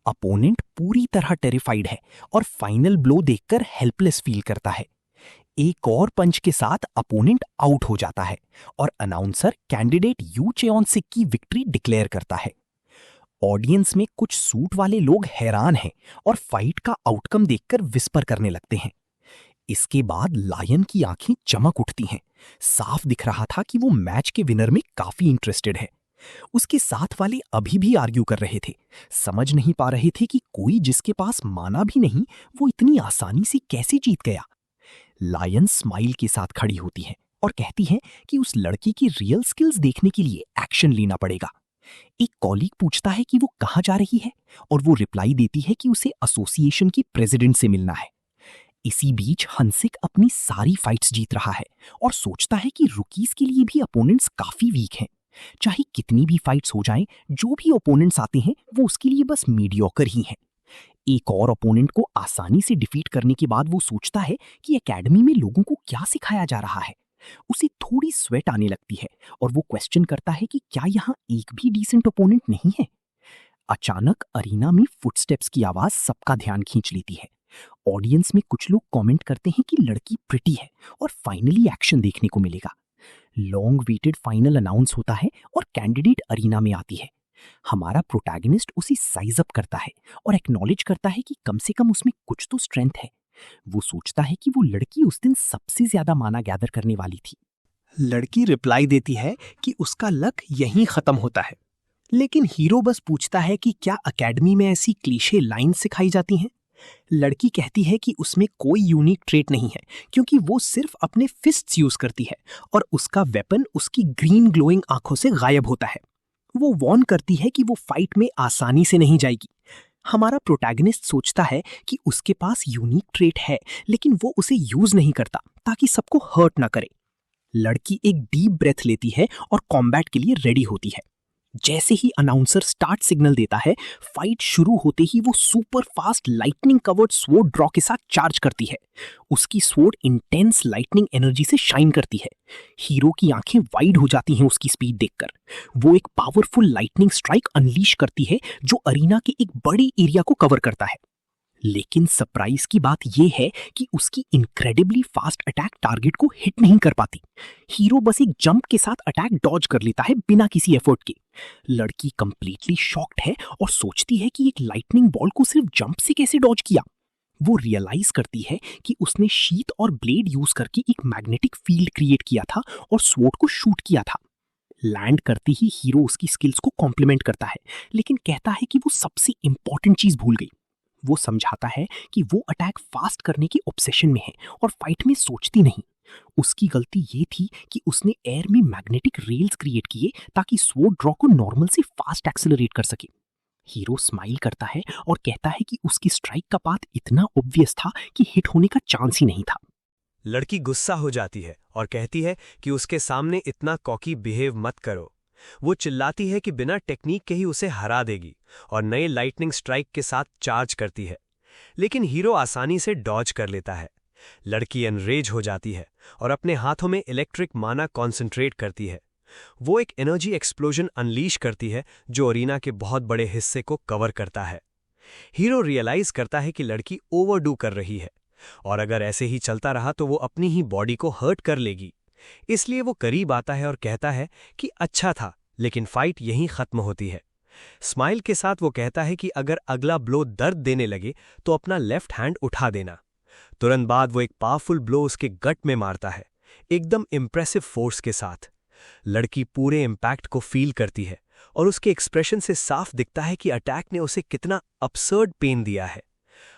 अपोनेंट पूरी तरह टेरिफाइड है और फाइनल ब्लो देखकर हेल्पलेस फील करता है। एक और पंच के साथ अपोनेंट आउट हो जाता है और अनाउंसर कैंडिडेट यू चियोनसिक की विक्ट्री डिक्लेयर करता है। ऑडियंस में कुछ सूट वाले लोग हैरान हैं और फाइट का आउटकम देखकर विस्पर करने लगते हैं। इसके बाद लायन की आंखें चमक उठती हैं। साफ दिख रहा था कि वो मैच के विनर में काफी इंटरेस्टेड है। उसके साथ वाले अभी भी आर्ग्यू कर रहे थे, समझ नहीं पा रहे थे कि कोई जिसके पास माना भी नहीं वो इतनी आसानी से कैसे जीत गया। लायन स्माइल के साथ खड़ी होती है और कहती है कि उस लड़के की रियल स्किल्स देखने के लिए एक्शन लेना पड़ेगा। एक कॉलीग पूछता है कि वो कहाँ जा रही है और वो रिप्लाई देती है कि उसे एसोसिएशन की प्रेसिडेंट से मिलना है। इसी बीच हंसिक अपनी सारी फाइट्स जीत रहा है और सोचता है कि रुकीज के लिए भी अपोनेंट्स काफी वीक हैं। चाहे कितनी भी फाइट्स हो जाएं, जो भी ओपोनेंट्स आते हैं वो उसके लिए बस मीडियोकर ही हैं। एक और ओपोनेंट को आसानी से डिफीट करने के बाद वो सोचता है कि एकेडमी में लोगों को क्या सिखाया जा रहा है। उसे थोड़ी स्वेट आने लगती है और वो क्वेश्चन करता है कि क्या यहाँ एक भी डिसेंट ओपोनेंट नहीं है। अचानक अरीना में फुटस्टेप्स की आवाज सबका ध्यान खींच लेती है। ऑडियंस में कुछ लोग कमेंट करते हैं कि लड़की प्रिटी है और फाइनली एक्शन देखने को मिलेगा। लॉन्ग वेटेड फाइनल अनाउंस होता है और कैंडिडेट अरीना में आती है। हमारा प्रोटैगनिस्ट उसे साइज अप करता है और एक्नॉलेज करता है कि कम से कम उसमें कुछ तो स्ट्रेंथ है। वो सोचता है कि वो लड़की उस दिन सबसे ज्यादा माना गैदर करने वाली थी। लड़की रिप्लाई देती है कि उसका लक यहीं खत्म होता है, लेकिन हीरो बस पूछता है कि क्या एकेडमी में ऐसी क्लीशे लाइन्स सिखाई जाती हैं। लड़की कहती है कि उसमें कोई यूनिक ट्रेट नहीं है क्योंकि वो सिर्फ अपने फिस्ट्स यूज करती है और उसका वेपन उसकी ग्रीन ग्लोइंग आंखों से गायब होता है। वो वॉर्न करती है कि वो फाइट में आसानी से नहीं जाएगी। हमारा प्रोटैगनिस्ट सोचता है कि उसके पास यूनिक ट्रेट है लेकिन वो उसे यूज नहीं करता ताकि सबको हर्ट ना करे। लड़की एक डीप ब्रेथ लेती है और कॉम्बैट के लिए रेडी होती है। जैसे ही अनाउंसर स्टार्ट सिग्नल देता है, फाइट शुरू होते ही वो super fast lightning covered sword draw के साथ चार्ज करती है। उसकी स्वॉर्ड इंटेंस लाइटनिंग एनर्जी से शाइन करती है। हीरो की आंखें वाइड हो जाती हैं उसकी स्पीड देखकर। वो एक पावरफुल लाइटनिंग स्ट्राइक अनलीश करती है जो अरीना के एक बड़े एरिया को कवर करता है। लेकिन सरप्राइज की बात यह है कि उसकी इनक्रेडिबली फास्ट अटैक टारगेट को हिट नहीं कर पाती। हीरो बस एक जंप के साथ अटैक डॉज कर लेता है बिना किसी एफर्ट के। लड़की कंप्लीटली शॉक्ड है और सोचती है कि एक लाइटनिंग बॉल को सिर्फ जंप से कैसे डॉज किया। वो रियलाइज करती है कि उसने शीथ और ब्लेड यूज करके एक मैग्नेटिक फील्ड क्रिएट किया था और स्वॉर्ड को शूट किया था। लैंड करते ही हीरो उसकी स्किल्स को कॉम्प्लीमेंट करता है, लेकिन कहता है कि वो सबसे इंपॉर्टेंट चीज भूल गई। वो समझाता है कि वो अटैक फास्ट करने की ऑब्सेशन में है और फाइट में सोचती नहीं। उसकी गलती ये थी कि उसने एयर में मैग्नेटिक रेल्स क्रिएट किए ताकि स्वॉर्ड ड्रॉ को नॉर्मल से फास्ट एक्सेलरेट कर सके। हीरो स्माइल करता है और कहता है कि उसकी स्ट्राइक का पाथ इतना ऑब्वियस था कि हिट होने का चांस ही नहीं था। लड़की गुस्सा हो जाती है और कहती है कि उसके सामने इतना कॉकी बिहेव मत करो। वो चिल्लाती है कि बिना टेक्निक के ही उसे हरा देगी और नए लाइटनिंग स्ट्राइक के साथ चार्ज करती है, लेकिन हीरो आसानी से डॉज कर लेता है। लड़की एनरेज हो जाती है और अपने हाथों में इलेक्ट्रिक माना कॉन्सेंट्रेट करती है। वो एक एनर्जी एक्सप्लोजन अनलीश करती है जो अरीना के बहुत बड़े हिस्से को कवर करता है। हीरो रियलाइज करता है कि लड़की ओवरडू कर रही है और अगर ऐसे ही चलता रहा तो वो अपनी ही बॉडी को हर्ट कर लेगी। इसलिए वो करीब आता है और कहता है कि अच्छा था, लेकिन फाइट यहीं खत्म होती है। स्माइल के साथ वो कहता है कि अगर अगला ब्लो दर्द देने लगे तो अपना लेफ्ट हैंड उठा देना। तुरंत बाद वो एक पावरफुल ब्लो उसके गट में मारता है, एकदम इम्प्रेसिव फोर्स के साथ। लड़की पूरे इम्पैक्ट को फील करती है और उसके एक्सप्रेशन से साफ दिखता है कि अटैक ने उसे कितना absurd पेन दिया है।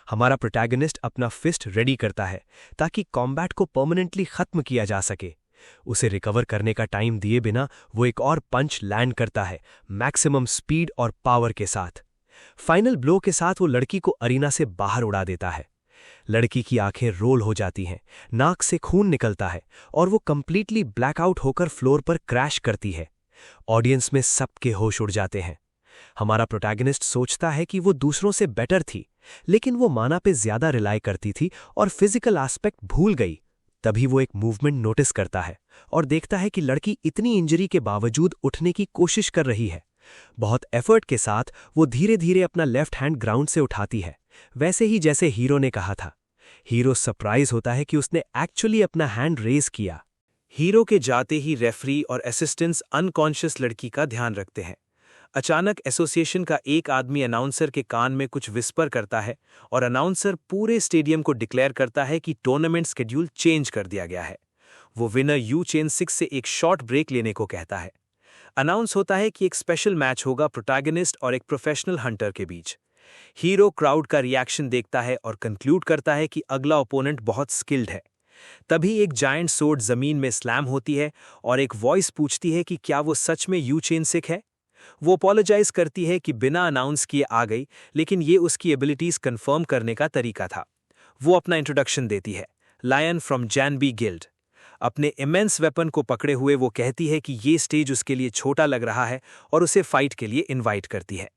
हमारा प्रोटैगनिस्ट अपना फिस्ट रेडी करता है ताकि कॉम्बैट को परमानेंटली खत्म किया जा सके। उसे रिकवर करने का टाइम दिए बिना वो एक और पंच लैंड करता है, मैक्सिमम स्पीड और पावर के साथ। फाइनल ब्लो के साथ वो लड़की को अरीना से बाहर उड़ा देता है। लड़की की आंखें रोल हो जाती हैं, नाक से खून निकलता है और वो कंप्लीटली ब्लैकआउट होकर फ्लोर पर क्रैश करती है। ऑडियंस में सबके होश उड़ जाते हैं। हमारा प्रोटैगनिस्ट सोचता है कि वो दूसरों से बेटर थी, लेकिन वो माना पे ज्यादा रिलाई करती थी और फिजिकल एस्पेक्ट भूल गई। तभी वो एक मूवमेंट नोटिस करता है और देखता है कि लड़की इतनी इंजरी के बावजूद उठने की कोशिश कर रही है। बहुत एफर्ट के साथ वो धीरे धीरे अपना लेफ्ट हैंड ग्राउंड से उठाती है, वैसे ही जैसे हीरो ने कहा था। हीरो सरप्राइज होता है कि उसने एक्चुअली अपना हैंड रेज किया। हीरो के जाते ही रेफरी और असिस्टेंट्स अनकॉन्शियस लड़की का ध्यान रखते हैं। अचानक एसोसिएशन का एक आदमी अनाउंसर के कान में कुछ विस्पर करता है और अनाउंसर पूरे स्टेडियम को डिक्लेयर करता है कि टूर्नामेंट शेड्यूल चेंज कर दिया गया है। वो विनर यू चेन 6 से एक शॉर्ट ब्रेक लेने को कहता है। अनाउंस होता है कि एक स्पेशल मैच होगा प्रोटैगनिस्ट और एक प्रोफेशनल हंटर के बीच। हीरो क्राउड का रिएक्शन देखता है और कंक्लूड करता है कि अगला ओपोनेंट बहुत स्किल्ड है। तभी एक जायंट सोर्ड जमीन में स्लैम होती है और एक वॉइस पूछती है कि क्या वो सच में यू चेन सिक है। वो अपोलोजाइज करती है कि बिना अनाउंस किए आ गई, लेकिन ये उसकी एबिलिटीज कंफर्म करने का तरीका था। वो अपना इंट्रोडक्शन देती है, लायन फ्रॉम जैनबी गिल्ड। अपने इमेंस वेपन को पकड़े हुए वो कहती है कि ये स्टेज उसके लिए छोटा लग रहा है और उसे फाइट के लिए इनवाइट करती है।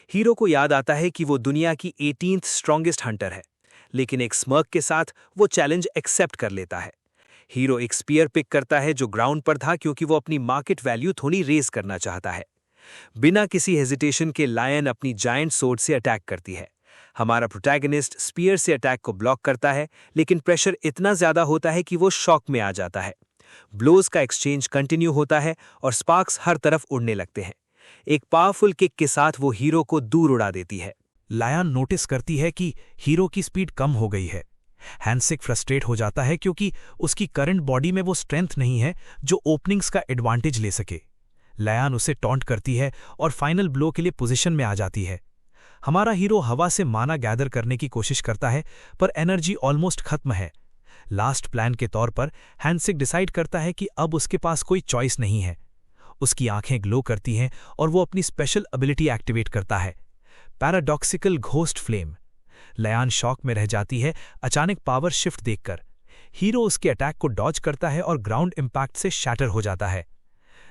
हीरो को याद आता है कि वो दुनिया की 18th स्ट्रॉन्गेस्ट हंटर है, लेकिन एक स्मर्क के साथ वो चैलेंज एक्सेप्ट कर लेता है। हीरो एक स्पीयर पिक करता है जो ग्राउंड पर था, क्योंकि वो अपनी मार्केट वैल्यू थोड़ी रेज करना चाहता है। बिना किसी हेजिटेशन के लायन अपनी जायंट सोर्ड से अटैक करती है। हमारा प्रोटैगनिस्ट स्पीयर से अटैक को ब्लॉक करता है, लेकिन प्रेशर इतना ज्यादा होता है कि वो शॉक में आ जाता है। ब्लोज का एक्सचेंज कंटिन्यू होता है और स्पार्क्स हर तरफ उड़ने लगते हैं। एक पावरफुल किक के साथ वो हीरो को दूर उड़ा देती है। लायन नोटिस करती है कि हीरो की स्पीड कम हो गई है। हैंसिक फ्रस्ट्रेट हो जाता है क्योंकि उसकी करंट बॉडी में वो स्ट्रेंथ नहीं है जो ओपनिंग्स का एडवांटेज ले सके। लायन उसे टॉन्ट करती है और फाइनल ब्लो के लिए पोजीशन में आ जाती है। हमारा हीरो हवा से माना गैदर करने की कोशिश करता है, पर एनर्जी ऑलमोस्ट खत्म है। लास्ट प्लान के तौर पर हैंसिक डिसाइड करता है कि अब उसके पास कोई चॉइस नहीं है। उसकी आंखें ग्लो करती हैं और वो अपनी स्पेशल एबिलिटी एक्टिवेट करता है, paradoxical ghost flame. Lion shock में रह जाती है अचानक पावर शिफ्ट देखकर। हीरो उसके अटैक को डॉज करता है और ग्राउंड इंपैक्ट से शैटर हो जाता है।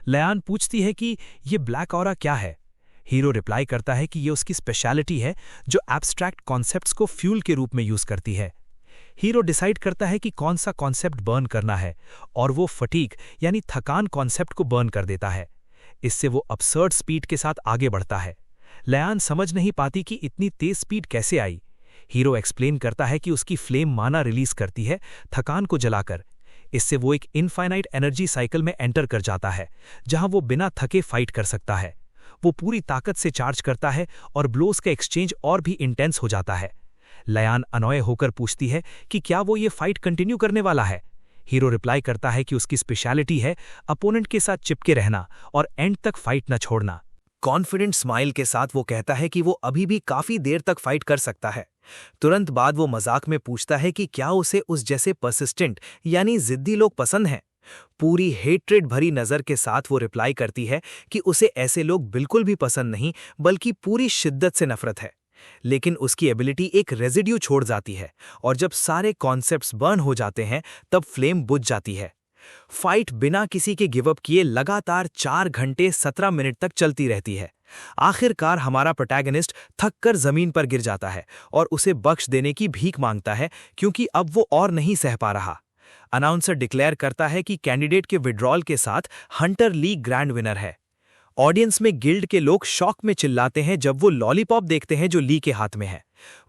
लायन पूछती है कि ये ब्लैक ऑरा क्या है। हीरो रिप्लाई करता है कि ये उसकी स्पेशलिटी है जो एब्स्ट्रैक्ट कॉन्सेप्ट्स को फ्यूल के रूप में यूज करती है। हीरो डिसाइड करता है कि कौन सा कॉन्सेप्ट बर्न करना है और वो फटीग यानी थकान कॉन्सेप्ट को बर्न कर देता है। इससे वो absurd स्पीड के साथ आगे बढ़ता है। लायन समझ नहीं पाती कि इतनी तेज स्पीड कैसे आई। हीरो एक्सप्लेन करता है कि उसकी फ्लेम माना रिलीज करती है थकान को जलाकर। इससे वो एक इनफाइनाइट एनर्जी साइकिल में एंटर कर जाता है, जहां वो बिना थके फाइट कर सकता है। वो पूरी ताकत से चार्ज करता है और ब्लोज का एक्सचेंज और भी इंटेंस हो जाता है। लायन अनॉय होकर पूछती है कि क्या वो ये फाइट कंटिन्यू करने वाला है। हीरो रिप्लाई करता है कि उसकी स्पेशलिटी है अपोनेंट के साथ चिपके रहना और एंड तक फाइट न छोड़ना। कॉन्फिडेंट स्माइल के साथ वो कहता है कि वो अभी भी काफी देर तक फाइट कर सकता है। तुरंत बाद वो मजाक में पूछता है कि क्या उसे उस जैसे परसिस्टेंट यानी जिद्दी लोग पसंद हैं। पूरी हेट्रेड भरी नजर के साथ वो रिप्लाई करती है कि उसे ऐसे लोग बिल्कुल भी पसंद नहीं, बल्कि पूरी शिद्दत से नफरत है। लेकिन उसकी एबिलिटी एक रेजिड्यू छोड़ जाती है और जब सारे कॉन्सेप्ट्स बर्न हो जाते हैं तब फ्लेम बुझ जाती है। फाइट बिना किसी के गिव अप किए लगातार 4 घंटे 17 मिनट तक चलती रहती है। आखिरकार हमारा प्रोटैगनिस्ट थककर जमीन पर गिर जाता है और उसे बख्श देने की भीख मांगता है, क्योंकि अब वो और नहीं सह पा रहा। अनाउंसर डिक्लेयर करता है कि कैंडिडेट के विड्रॉल के साथ हंटर लीग ग्रैंड विनर है। ऑडियंस में गिल्ड के लोग शॉक में चिल्लाते हैं जब वो लॉलीपॉप देखते हैं जो ली के हाथ में है।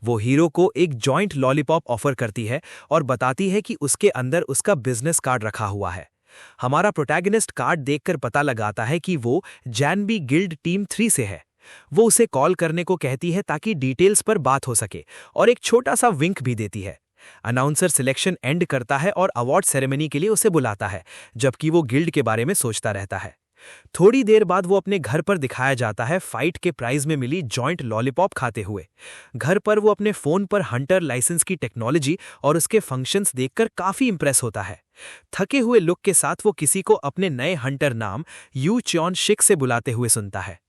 वो हीरो को एक जॉइंट लॉलीपॉप ऑफर करती है और बताती है कि उसके अंदर उसका बिजनेस कार्ड रखा हुआ है। हमारा प्रोटैगनिस्ट कार्ड देखकर पता लगाता है कि वो जैनबी गिल्ड टीम 3 से है। वो उसे कॉल करने को कहती है ताकि डिटेल्स पर बात हो सके और एक छोटा सा विंक भी देती है। अनाउंसर सिलेक्शन एंड करता है और अवार्ड सेरेमनी के लिए उसे बुलाता है, जबकि वो गिल्ड के बारे में सोचता रहता है। थोड़ी देर बाद वो अपने घर पर दिखाया जाता है फाइट के प्राइज में मिली जॉइंट लॉलीपॉप खाते हुए। घर पर वो अपने फोन पर हंटर लाइसेंस की टेक्नोलॉजी और उसके फंक्शंस देखकर काफी इंप्रेस होता है। थके हुए लुक के साथ वो किसी को अपने नए हंटर नाम यू चॉन शिक से बुलाते हुए सुनता है।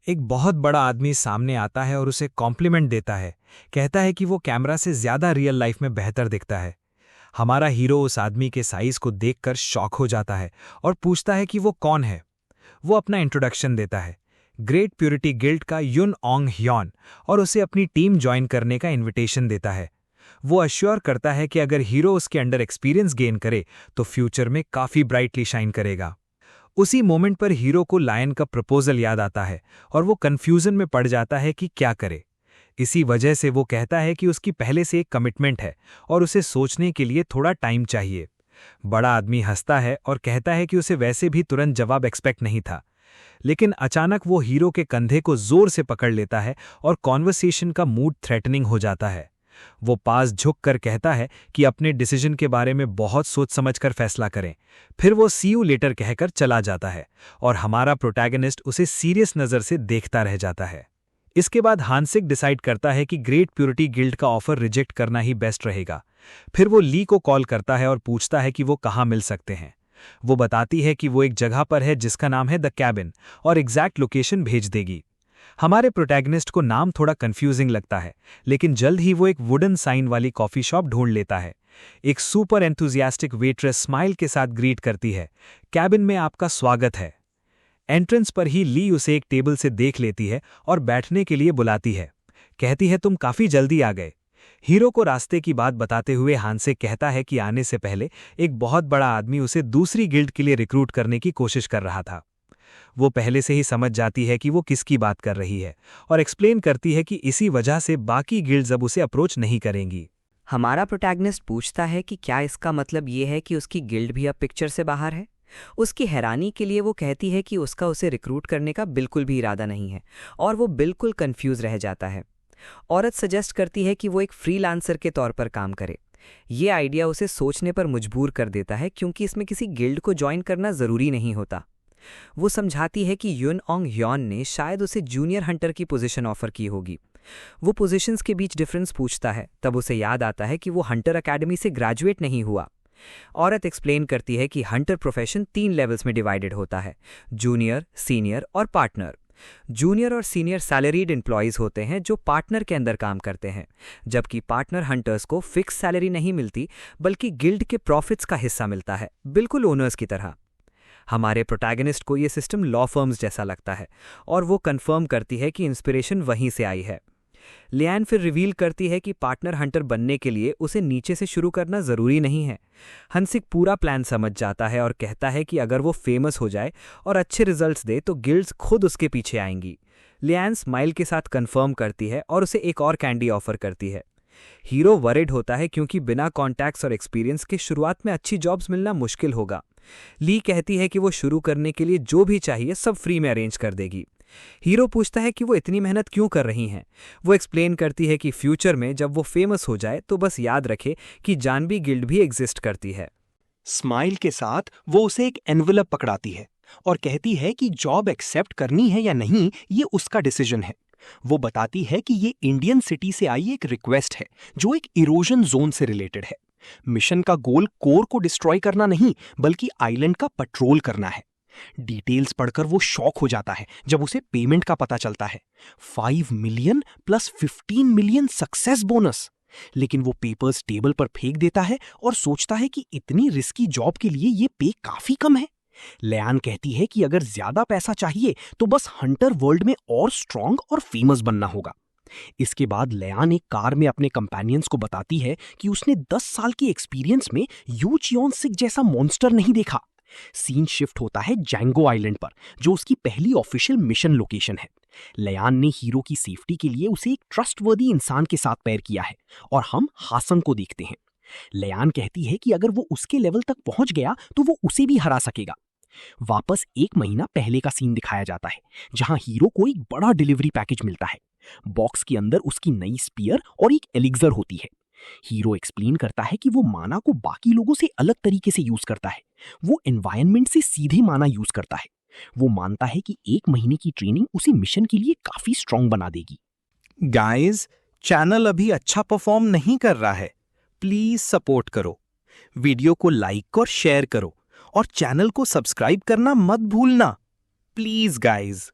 एक बहुत बड़ा आदमी सामने आता है और उसे कॉम्प्लीमेंट देता है। कहता है कि वो कैमरा से ज्यादा रियल लाइफ में बेहतर दिखता है। हमारा हीरो उस आदमी के साइज को देखकर शॉक हो जाता है और पूछता है कि वो कौन है। वो अपना इंट्रोडक्शन देता है, ग्रेट प्यूरिटी गिल्ड का युन ओंग ह्योन, और उसे अपनी टीम ज्वाइन करने का इन्विटेशन देता है। वो अश्योर करता है कि अगर हीरो उसके अंडर एक्सपीरियंस गेन करे तो फ्यूचर में काफी ब्राइटली शाइन करेगा। उसी मोमेंट पर हीरो को लायन का प्रपोजल याद आता है और वो कंफ्यूजन में पड़ जाता है कि क्या करे। इसी वजह से वो कहता है कि उसकी पहले से एक कमिटमेंट है और उसे सोचने के लिए थोड़ा टाइम चाहिए। बड़ा आदमी हंसता है और कहता है कि उसे वैसे भी तुरंत जवाब एक्सपेक्ट नहीं था, लेकिन अचानक वो हीरो के कंधे को जोर से पकड़ लेता है और कॉन्वर्सेशन का मूड थ्रेटनिंग हो जाता है। वो पास झुक कर कहता है कि अपने डिसीजन के बारे में बहुत सोच समझकर फैसला करें। फिर वो सी यू लेटर कहकर चला जाता है और हमारा प्रोटैगनिस्ट उसे सीरियस नज़र से देखता रह जाता है। इसके बाद हांसिक डिसाइड करता है कि ग्रेट प्योरिटी गिल्ड का ऑफर रिजेक्ट करना ही बेस्ट रहेगा। फिर वो ली को कॉल करता है और पूछता है कि वो कहाँ मिल सकते हैं। वो बताती है कि वो एक जगह पर है जिसका नाम है द कैबिन और एग्जैक्ट लोकेशन भेज देगी। हमारे प्रोटैगनिस्ट को नाम थोड़ा कंफ्यूजिंग लगता है, लेकिन जल्द ही वो एक वुडन साइन वाली कॉफी शॉप ढूंढ लेता है। एक सुपर एंथुजियास्टिक वेट्रेस स्माइल के साथ ग्रीट करती है, कैबिन में आपका स्वागत है। एंट्रेंस पर ही ली उसे एक टेबल से देख लेती है और बैठने के लिए बुलाती है। कहती है तुम काफी जल्दी आ गए। हीरो को रास्ते की बात बताते हुए हांसिक कहता है कि आने से पहले एक बहुत बड़ा आदमी उसे दूसरी गिल्ड के लिए रिक्रूट करने की कोशिश कर रहा था। वो पहले से ही समझ जाती है कि वो किसकी बात कर रही है और एक्सप्लेन करती है कि इसी वजह से बाकी गिल्ड्स अब उसे अप्रोच नहीं करेंगी। हमारा प्रोटैगनिस्ट पूछता है कि क्या इसका मतलब ये है कि उसकी गिल्ड भी अब पिक्चर से बाहर है। उसकी हैरानी के लिए वो कहती है कि उसका उसे रिक्रूट करने का बिल्कुल भी इरादा नहीं है और वो बिल्कुल कंफ्यूज रह जाता है। औरत सजेस्ट करती है कि वो एक फ्रीलांसर के तौर पर काम करे। ये आइडिया उसे सोचने पर मजबूर कर देता है क्योंकि इसमें किसी गिल्ड को ज्वाइन करना ज़रूरी नहीं होता। वो समझाती है कि युन ओंग ह्योन ने शायद उसे जूनियर हंटर की पोजीशन ऑफर की होगी। वो पोजीशंस के बीच डिफरेंस पूछता है, तब उसे याद आता है कि वो हंटर अकेडमी से ग्रेजुएट नहीं हुआ। औरत एक्सप्लेन करती है कि हंटर प्रोफेशन 3 लेवल्स में डिवाइडेड होता है, जूनियर, सीनियर और पार्टनर। जूनियर और सीनियर सैलरीड एम्प्लॉयज़ होते हैं जो पार्टनर के अंदर काम करते हैं, जबकि पार्टनर हंटर्स को फिक्स सैलरी नहीं मिलती बल्कि गिल्ड के प्रॉफिट्स का हिस्सा मिलता है, बिल्कुल ओनर्स की तरह। हमारे प्रोटैगनिस्ट को ये सिस्टम लॉ फर्म्स जैसा लगता है और वो कंफर्म करती है कि इंस्पिरेशन वहीं से आई है। लियान फिर रिवील करती है कि पार्टनर हंटर बनने के लिए उसे नीचे से शुरू करना ज़रूरी नहीं है। हंसिक पूरा प्लान समझ जाता है और कहता है कि अगर वो फेमस हो जाए और अच्छे रिजल्ट्स दे तो गिल्ड्स खुद उसके पीछे आएंगी। लियान स्माइल के साथ कंफर्म करती है और उसे एक और कैंडी ऑफर करती है। हीरो वरिड होता है क्योंकि बिना कॉन्टैक्ट्स और एक्सपीरियंस के शुरुआत में अच्छी जॉब्स मिलना मुश्किल होगा। ली कहती है कि वो शुरू करने के लिए जो भी चाहिए सब फ्री में अरेंज कर देगी। हीरो पूछता है कि वो इतनी मेहनत क्यों कर रही हैं। वो एक्सप्लेन करती है कि फ्यूचर में जब वो फेमस हो जाए तो बस याद रखे कि जानवी गिल्ड भी एग्जिस्ट करती है। स्माइल के साथ वो उसे एक एनवेलप पकड़ाती है और कहती है कि जॉब एक्सेप्ट करनी है या नहीं ये उसका डिसीजन है। वो बताती है कि ये इंडियन सिटी से आई एक रिक्वेस्ट है जो एक इरोजन जोन से रिलेटेड है। मिशन का गोल कोर को डिस्ट्रॉय करना नहीं बल्कि आइलैंड का पेट्रोल करना है। डिटेल्स पढ़कर वो शॉक हो जाता है जब उसे पेमेंट का पता चलता है, 5 million plus 15 million success bonus. लेकिन वो पेपर्स टेबल पर फेंक देता है और सोचता है कि इतनी रिस्की जॉब के लिए ये पे काफी कम है। लियान कहती है कि अगर ज्यादा पैसा चाहिए तो बस हंटर वर्ल्ड में और स्ट्रांग और फेमस बनना होगा। इसके बाद लियान एक कार में अपने कंपेनियंस को बताती है कि उसने 10 साल की एक्सपीरियंस में यू चियोन सिक जैसा मॉन्स्टर नहीं देखा। सीन शिफ्ट होता है जैंगो आइलैंड पर, जो उसकी पहली ऑफिशियल मिशन लोकेशन है। लियान ने हीरो की सेफ्टी के लिए उसे एक ट्रस्टवर्दी इंसान के साथ पेयर किया है और हम हासन को देखते हैं। लियान कहती है कि अगर वो उसके लेवल तक पहुंच गया तो वो उसे भी हरा सकेगा। वापस 1 महीना पहले का सीन दिखाया जाता है जहां हीरो को एक बड़ा डिलीवरी पैकेज मिलता है। बॉक्स के अंदर उसकी नई स्पीयर और एक एलिक्सर होती है। हीरो एक्सप्लेन करता है कि वो माना को बाकी लोगों से अलग तरीके से यूज करता है। वो एनवायरनमेंट से सीधे माना यूज करता है। वो मानता है कि 1 महीने की ट्रेनिंग उसे मिशन के लिए काफी स्ट्रांग बना देगी। गाइस, चैनल अभी अच्छा परफॉर्म नहीं कर रहा है, प्लीज सपोर्ट करो। वीडियो को लाइक और शेयर करो और चैनल को सब्सक्राइब करना मत भूलना, प्लीज गाइस।